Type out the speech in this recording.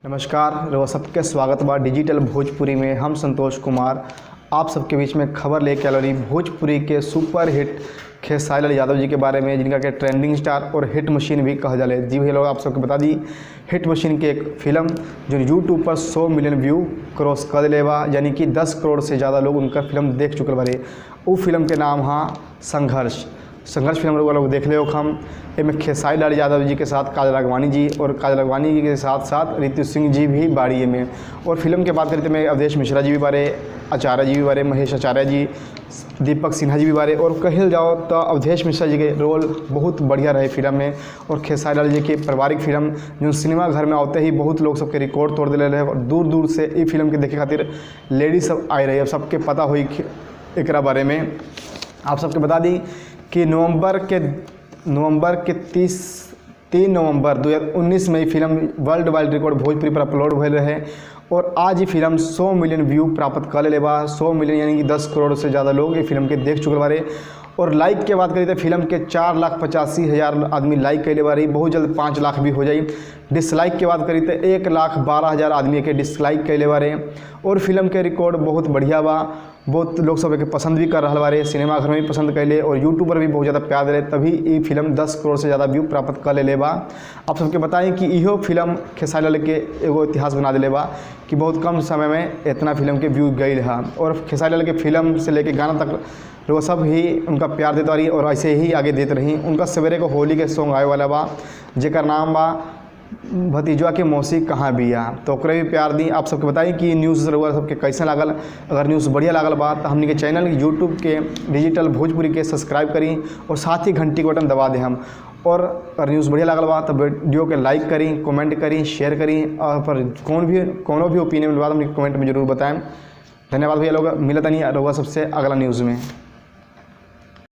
नमस्कार, रउआ सबके स्वागत बा डिजिटल भोजपुरी में। हम संतोष कुमार आप सबके बीच में खबर लेके आल रही भोजपुरी के सुपर हिट खेसारी लाल यादव जी के बारे में, जिनका के ट्रेंडिंग स्टार और हिट मशीन भी कहा जाले। जी भैया लोग, आप सबको बता दी हिट मशीन की एक फिल्म जो यूट्यूब पर 100 मिलियन व्यू क्रॉस कर दिले बा, यानी कि 10 करोड़ से ज़्यादा लोग उनका फिल्म देख चुकल बारे। वो फिल्म के नाम हाँ संघर्ष फिल्म लोग देख ले हम। इसमें खेसारी लाल यादव जी के साथ काजल राघवानी जी और काजल राघवानी जी के साथ साथ ऋतु सिंह जी भी बारी में। और फिल्म के बात करें तो मैं अवधेश मिश्रा जी भी बारे, आचार्य जी भी बारे, महेश आचार्य जी, दीपक सिन्हा जी भी बारे। और कहल जाओ तो अवधेश मिश्रा जी के रोल बहुत बढ़िया रहे फिल्म में। और खेसारी लाल जी की पारिवारिक फिल्म जो सिनेमा घर में आते ही बहुत लोग सबके रिकॉर्ड तोड़ दिले रहे और दूर दूर से ये फिल्म के देखे खातिर लेडीज सब आए रही। अब सबके पता हुई एक बारे में। आप सबके बता दी कि नवंबर के 3 नवंबर 2019 में film world wide record Bhojpuri पर अपलोड भइल रहे। और आज ही फिल्म 100 मिलियन व्यू प्राप्त कर ले बा। 100 मिलियन यानी कि 10 करोड़ से ज़्यादा लोग ये फिल्म के देख चुके बारे। और लाइक के बात करी तो फिल्म के 4,85,000 आदमी लाइक कैले बारी, बहुत जल्द 5 लाख भी हो जाई। डिसलाइक की बात करी तो 1,12,000 आदमी के डिसलाइक कैले बारे। और फिल्म के रिकॉर्ड बहुत बढ़िया बा, बहुत लोग सब के पसंद भी कर रहा बारे, सिनेमा घर में भी पसंद कैले और यूट्यूब पर भी बहुत ज़्यादा प्यार दिले, तभी ये फिल्म 10 करोड़ से ज़्यादा व्यू प्राप्त कर ले बा। आप सबके बताएं कि इहो फिल्म खेसारी लाल के एगो इतिहास बना दिले बा कि बहुत कम समय में इतना फिल्म के व्यू गई रहा। और खेसारी लाल के फिल्म से लेके गाना तक लोग सब ही उनका प्यार देते रही और ऐसे ही आगे देते रही। उनका सवेरे को होली के सॉन्ग आए वाला बा जेकर नाम बा भतीजवा के मौसी कहाँ बिया, तो ओकरे भी प्यार दी। आप सबके बताई कि न्यूज़ रउआ सबके कैसे लागल। अगर न्यूज़ बढ़िया लागल बा तो हमनी के चैनल यूट्यूब के डिजिटल भोजपुरी के सब्सक्राइब करी और साथ ही घंटी के बटन दबा दें हम। और अगर न्यूज़ बढ़िया लागल बा तो वीडियो के लाइक करी, कमेंट करी, शेयर करी और पर कोनो भी ओपिनियन बात हमने कमेंट में जरूर बताएं। धन्यवाद भैया लोग, मिलता नहीं रउआ सबसे अगला न्यूज़ में।